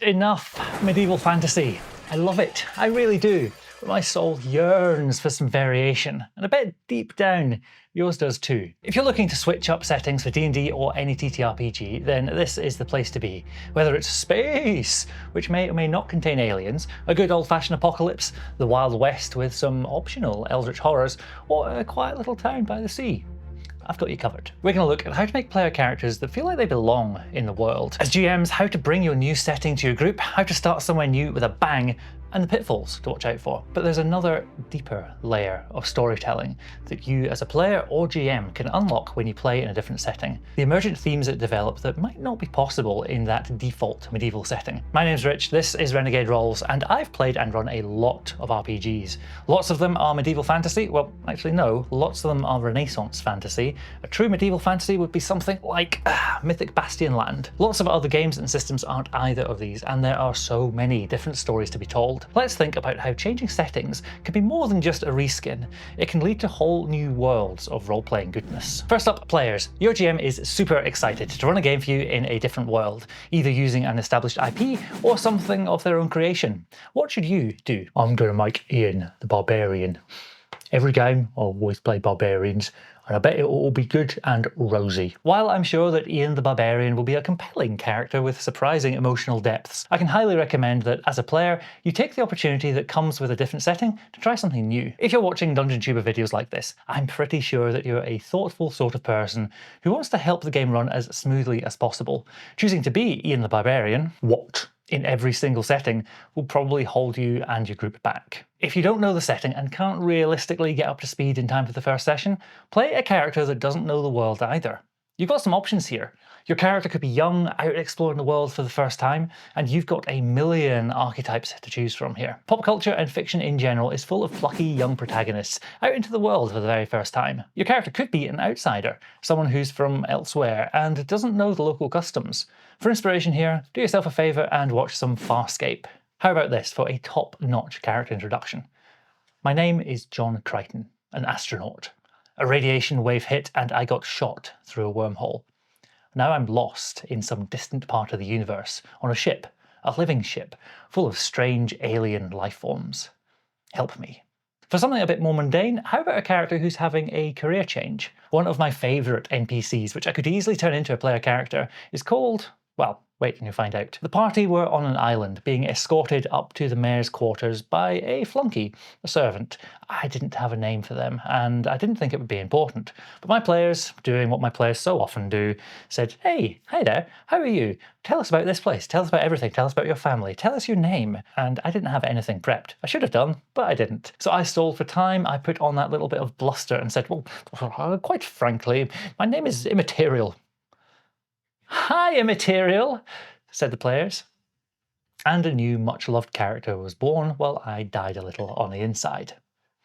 Enough medieval fantasy. I love it, I really do. But my soul yearns for some variation, and I bet deep down yours does too. If you're looking to switch up settings for D&D or any TTRPG, then this is the place to be. Whether it's space, which may or may not contain aliens, a good old-fashioned apocalypse, the Wild West with some optional eldritch horrors, or a quiet little town by the sea, I've got you covered. We're going to look at how to make player characters that feel like they belong in the world. As GMs, how to bring your new setting to your group, how to start somewhere new with a bang, and the pitfalls to watch out for. But there's another deeper layer of storytelling that you as a player or GM can unlock when you play in a different setting. The emergent themes that develop that might not be possible in that default medieval setting. My name's Rich, this is Renegade Rolls, and I've played and run a lot of RPGs. Lots of them are medieval fantasy, well actually no, lots of them are Renaissance fantasy. A true medieval fantasy would be something like Mythic Bastionland. Lots of other games and systems aren't either of these, and there are so many different stories to be told. Let's think about how changing settings can be more than just a reskin. It can lead to whole new worlds of role-playing goodness. First up, players. Your GM is super excited to run a game for you in a different world, either using an established IP or something of their own creation. What should you do? I'm gonna make Ian the Barbarian. Every game I always play barbarians, and I bet it will all be good and rosy. While I'm sure that Ian the Barbarian will be a compelling character with surprising emotional depths, I can highly recommend that as a player, you take the opportunity that comes with a different setting to try something new. If you're watching Dungeon Tuber videos like this, I'm pretty sure that you're a thoughtful sort of person who wants to help the game run as smoothly as possible. Choosing to be Ian the Barbarian, in every single setting will probably hold you and your group back. If you don't know the setting and can't realistically get up to speed in time for the first session, play a character that doesn't know the world either. You've got some options here. Your character could be young, out exploring the world for the first time, and you've got a million archetypes to choose from here. Pop culture and fiction in general is full of plucky young protagonists out into the world for the very first time. Your character could be an outsider, someone who's from elsewhere and doesn't know the local customs. For inspiration here, do yourself a favour and watch some Farscape. How about this for a top-notch character introduction? My name is John Crichton, an astronaut. A radiation wave hit and I got shot through a wormhole. Now I'm lost in some distant part of the universe, on a ship, a living ship, full of strange alien life forms. Help me. For something a bit more mundane, how about a character who's having a career change? One of my favourite NPCs, which I could easily turn into a player character, is called, well, wait and you'll find out. The party were on an island, being escorted up to the mayor's quarters by a flunky, a servant. I didn't have a name for them, and I didn't think it would be important. But my players, doing what my players so often do, said, "Hey, hi there, how are you? Tell us about this place, tell us about everything, tell us about your family, tell us your name." And I didn't have anything prepped. I should have done, but I didn't. So I stalled for time, I put on that little bit of bluster and said, "Well, quite frankly, my name is immaterial." "Hi, immaterial," said the players. And a new, much-loved character was born while I died a little on the inside.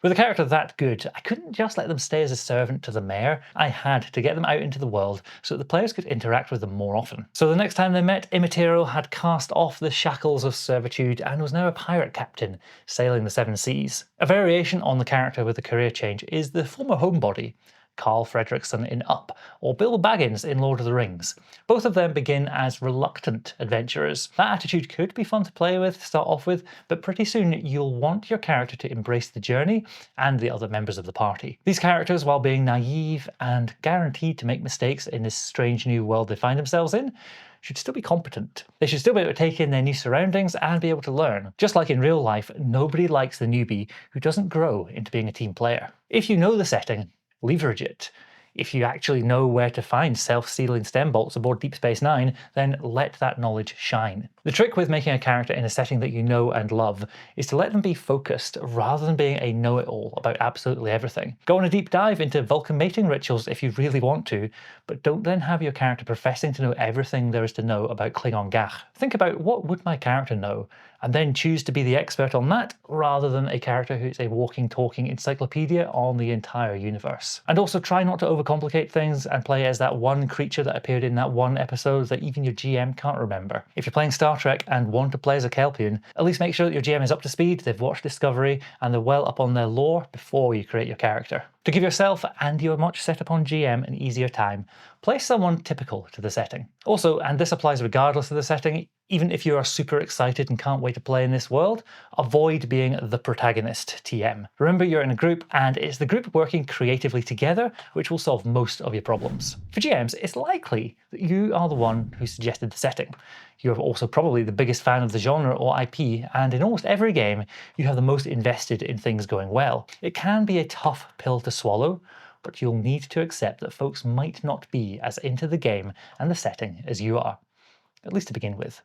With a character that good, I couldn't just let them stay as a servant to the mayor. I had to get them out into the world so that the players could interact with them more often. So the next time they met, Immaterial had cast off the shackles of servitude and was now a pirate captain, sailing the seven seas. A variation on the character with a career change is the former homebody, Carl Fredrickson in Up, or Bilbo Baggins in Lord of the Rings. Both of them begin as reluctant adventurers. That attitude could be fun to play with, start off with, but pretty soon you'll want your character to embrace the journey and the other members of the party. These characters, while being naive and guaranteed to make mistakes in this strange new world they find themselves in, should still be competent. They should still be able to take in their new surroundings and be able to learn. Just like in real life, nobody likes the newbie who doesn't grow into being a team player. If you know the setting, leverage it. If you actually know where to find self-sealing stem bolts aboard Deep Space Nine, then let that knowledge shine. The trick with making a character in a setting that you know and love is to let them be focused rather than being a know-it-all about absolutely everything. Go on a deep dive into Vulcan mating rituals if you really want to, but don't then have your character professing to know everything there is to know about Klingon Gach. Think about, what would my character know? And then choose to be the expert on that, rather than a character who's a walking, talking encyclopedia on the entire universe. And also try not to overcomplicate things and play as that one creature that appeared in that one episode that even your GM can't remember. If you're playing Star Trek and want to play as a Kelpian, at least make sure that your GM is up to speed, they've watched Discovery, and they're well up on their lore before you create your character. To give yourself and your much set upon GM an easier time, play someone typical to the setting. Also, and this applies regardless of the setting, Even if you are super excited and can't wait to play in this world, avoid being the protagonist TM. Remember, you're in a group, and it's the group working creatively together which will solve most of your problems. For GMs, it's likely that you are the one who suggested the setting. You're also probably the biggest fan of the genre or IP, and in almost every game, you have the most invested in things going well. It can be a tough pill to swallow, but you'll need to accept that folks might not be as into the game and the setting as you are, at least to begin with.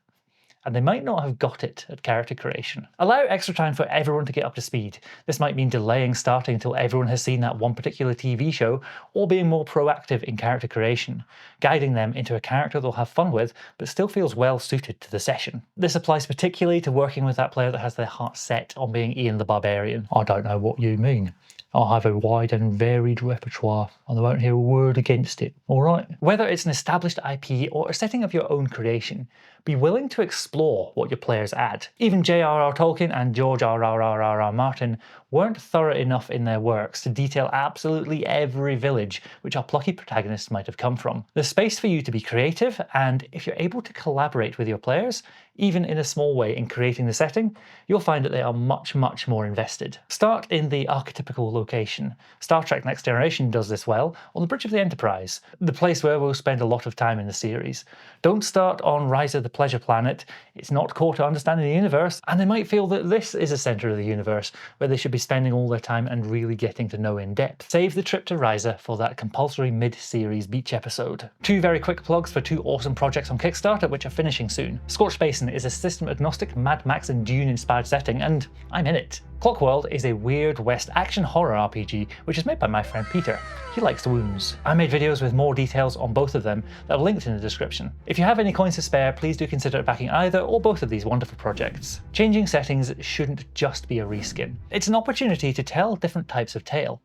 And they might not have got it at character creation. Allow extra time for everyone to get up to speed. This might mean delaying starting until everyone has seen that one particular TV show, or being more proactive in character creation, guiding them into a character they'll have fun with, but still feels well suited to the session. This applies particularly to working with that player that has their heart set on being Ian the Barbarian. I don't know what you mean. I have a wide and varied repertoire, and I won't hear a word against it, alright? Whether it's an established IP or a setting of your own creation, be willing to explore what your players add. Even J.R.R. Tolkien and George R.R.R.R. Martin weren't thorough enough in their works to detail absolutely every village which our plucky protagonists might have come from. There's space for you to be creative, and if you're able to collaborate with your players, even in a small way in creating the setting, you'll find that they are much more invested. Start in the archetypical location. Star Trek Next Generation does this well on the Bridge of the Enterprise, the place where we'll spend a lot of time in the series. Don't start on Rise of the Pleasure Planet. It's not core to understanding the universe, and they might feel that this is a centre of the universe where they should be spending all their time and really getting to know in depth. Save the trip to Risa for that compulsory mid-series beach episode. Two very quick plugs for two awesome projects on Kickstarter which are finishing soon. Scorched Basin is a system-agnostic Mad Max and Dune-inspired setting, and I'm in it. Clockworld is a weird West action horror RPG which is made by my friend Peter. He likes wounds. I made videos with more details on both of them that are linked in the description. If you have any coins to spare, please do consider backing either or both of these wonderful projects. Changing settings shouldn't just be a reskin. It's an opportunity to tell different types of tale,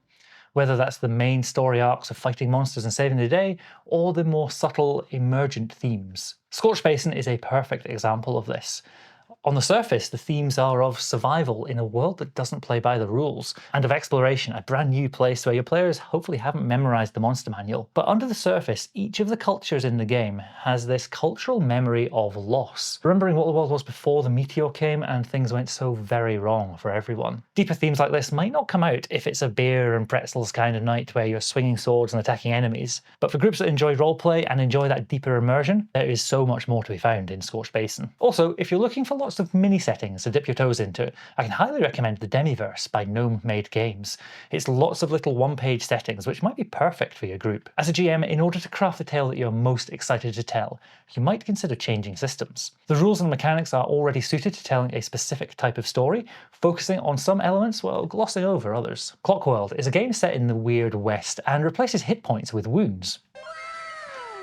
whether that's the main story arcs of fighting monsters and saving the day, or the more subtle, emergent themes. Scorched Basin is a perfect example of this. On the surface, the themes are of survival in a world that doesn't play by the rules, and of exploration, a brand new place where your players hopefully haven't memorized the monster manual. But under the surface, each of the cultures in the game has this cultural memory of loss, remembering what the world was before the meteor came and things went so very wrong for everyone. Deeper themes like this might not come out if it's a beer and pretzels kind of night where you're swinging swords and attacking enemies, but for groups that enjoy roleplay and enjoy that deeper immersion, there is so much more to be found in Scorched Basin. Also, if you're looking for lots of mini settings to dip your toes into, I can highly recommend the Demiverse by Gnome Made Games. It's lots of little one-page settings which might be perfect for your group. As a GM, in order to craft the tale that you're most excited to tell, you might consider changing systems. The rules and mechanics are already suited to telling a specific type of story, focusing on some elements while glossing over others. Clockworld is a game set in the Weird West and replaces hit points with wounds.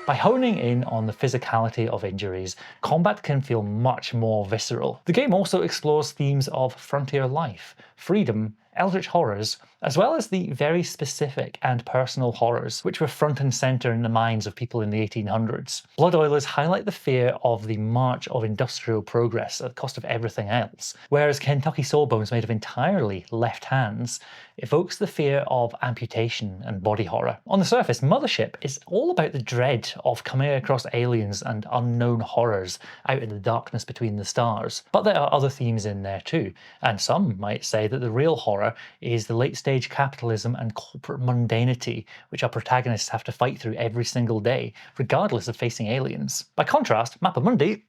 By honing in on the physicality of injuries, combat can feel much more visceral. The game also explores themes of frontier life, freedom, eldritch horrors, as well as the very specific and personal horrors which were front and centre in the minds of people in the 1800s. Blood Oilers highlight the fear of the march of industrial progress at the cost of everything else, whereas Kentucky Sawbones, made of entirely left hands, evokes the fear of amputation and body horror. On the surface, Mothership is all about the dread of coming across aliens and unknown horrors out in the darkness between the stars. But there are other themes in there too, and some might say that the real horror is the late-stage capitalism and corporate mundanity which our protagonists have to fight through every single day, regardless of facing aliens. By contrast, Mappa Mundi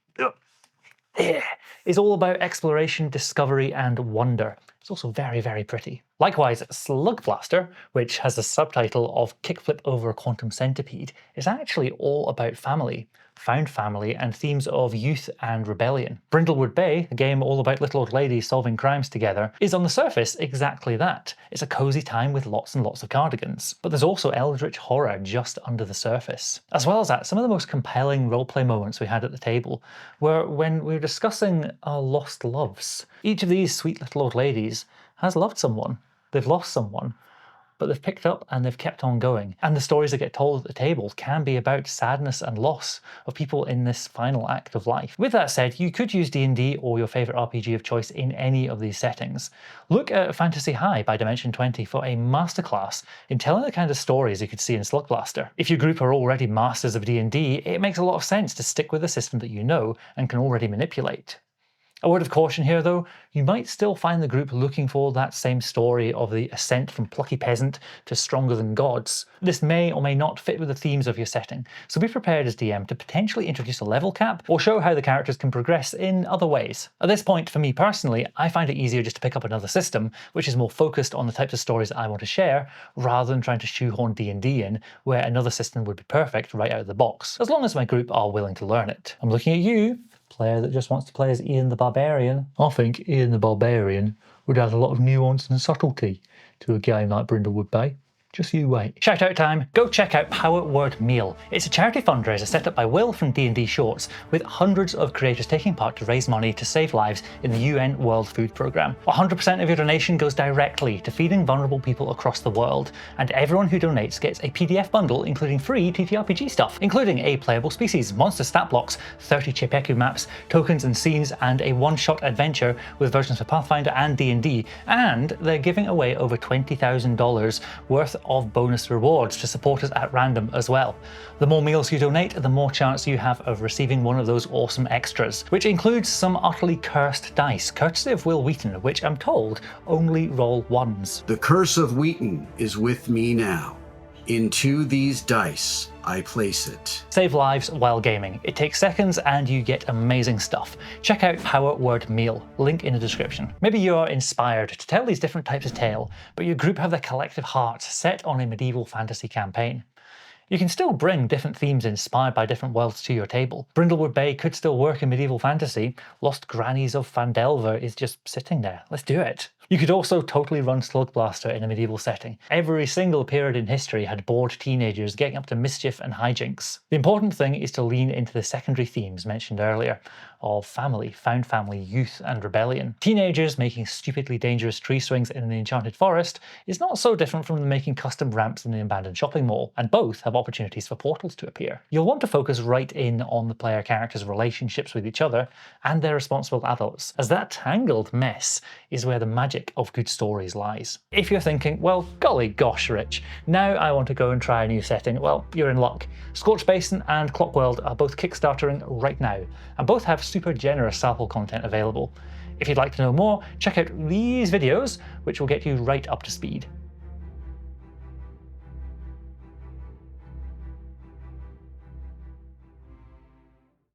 is all about exploration, discovery, and wonder. It's also very pretty. Likewise, Slug Blaster, which has the subtitle of Kickflip Over a Quantum Centipede, is actually all about family, found family, and themes of youth and rebellion. Brindlewood Bay, a game all about little old ladies solving crimes together, is on the surface exactly that. It's a cosy time with lots and lots of cardigans. But there's also eldritch horror just under the surface. As well as that, some of the most compelling roleplay moments we had at the table were when we were discussing our lost loves. Each of these sweet little old ladies has loved someone. They've lost someone. but they've picked up and they've kept on going. And the stories that get told at the table can be about sadness and loss of people in this final act of life. With that said, you could use D&D or your favourite RPG of choice in any of these settings. Look at Fantasy High by Dimension 20 for a masterclass in telling the kind of stories you could see in Slug Blaster. If your group are already masters of D&D, it makes a lot of sense to stick with a system that you know and can already manipulate. A word of caution here though, you might still find the group looking for that same story of the ascent from plucky peasant to stronger than gods. This may or may not fit with the themes of your setting, so be prepared as DM to potentially introduce a level cap or show how the characters can progress in other ways. At this point, for me personally, I find it easier just to pick up another system which is more focused on the types of stories that I want to share, rather than trying to shoehorn D&D in, where another system would be perfect right out of the box, as long as my group are willing to learn it. I'm looking at you, player that just wants to play as Ian the Barbarian. I think Ian the Barbarian would add a lot of nuance and subtlety to a game like Brindlewood Bay. Just you wait. Shout out time, go check out Power Word Meal. It's a charity fundraiser set up by Will from D&D Shorts, with hundreds of creators taking part to raise money to save lives in the UN World Food Programme. 100% of your donation goes directly to feeding vulnerable people across the world, and everyone who donates gets a PDF bundle including free TTRPG stuff, including a playable species, monster stat blocks, 30 Chepeku maps, tokens and scenes, and a one-shot adventure with versions for Pathfinder and D&D, and they're giving away over $20,000 worth of bonus rewards to supporters at random as well. The more meals you donate, the more chance you have of receiving one of those awesome extras, which includes some utterly cursed dice, courtesy of Will Wheaton, which I'm told only roll ones. The curse of Wheaton is with me now. Into these dice, I place it. Save lives while gaming. It takes seconds and you get amazing stuff. Check out Power Word Meal, link in the description. Maybe you are inspired to tell these different types of tale, but your group have their collective hearts set on a medieval fantasy campaign. You can still bring different themes inspired by different worlds to your table. Brindlewood Bay could still work in medieval fantasy. Lost Grannies of Phandelver is just sitting there. Let's do it. You could also totally run Slug Blaster in a medieval setting. Every single period in history had bored teenagers getting up to mischief and hijinks. The important thing is to lean into the secondary themes mentioned earlier of family, found family, youth, and rebellion. Teenagers making stupidly dangerous tree swings in the enchanted forest is not so different from them making custom ramps in the abandoned shopping mall, and both have opportunities for portals to appear. You'll want to focus right in on the player characters' relationships with each other and their responsible adults, as that tangled mess is where the magic of good stories lies. If you're thinking, well, golly gosh, Rich, now I want to go and try a new setting, well, you're in luck. Scorched Basin and Clockworld are both kickstartering right now, and both have super generous sample content available. If you'd like to know more, check out these videos, which will get you right up to speed.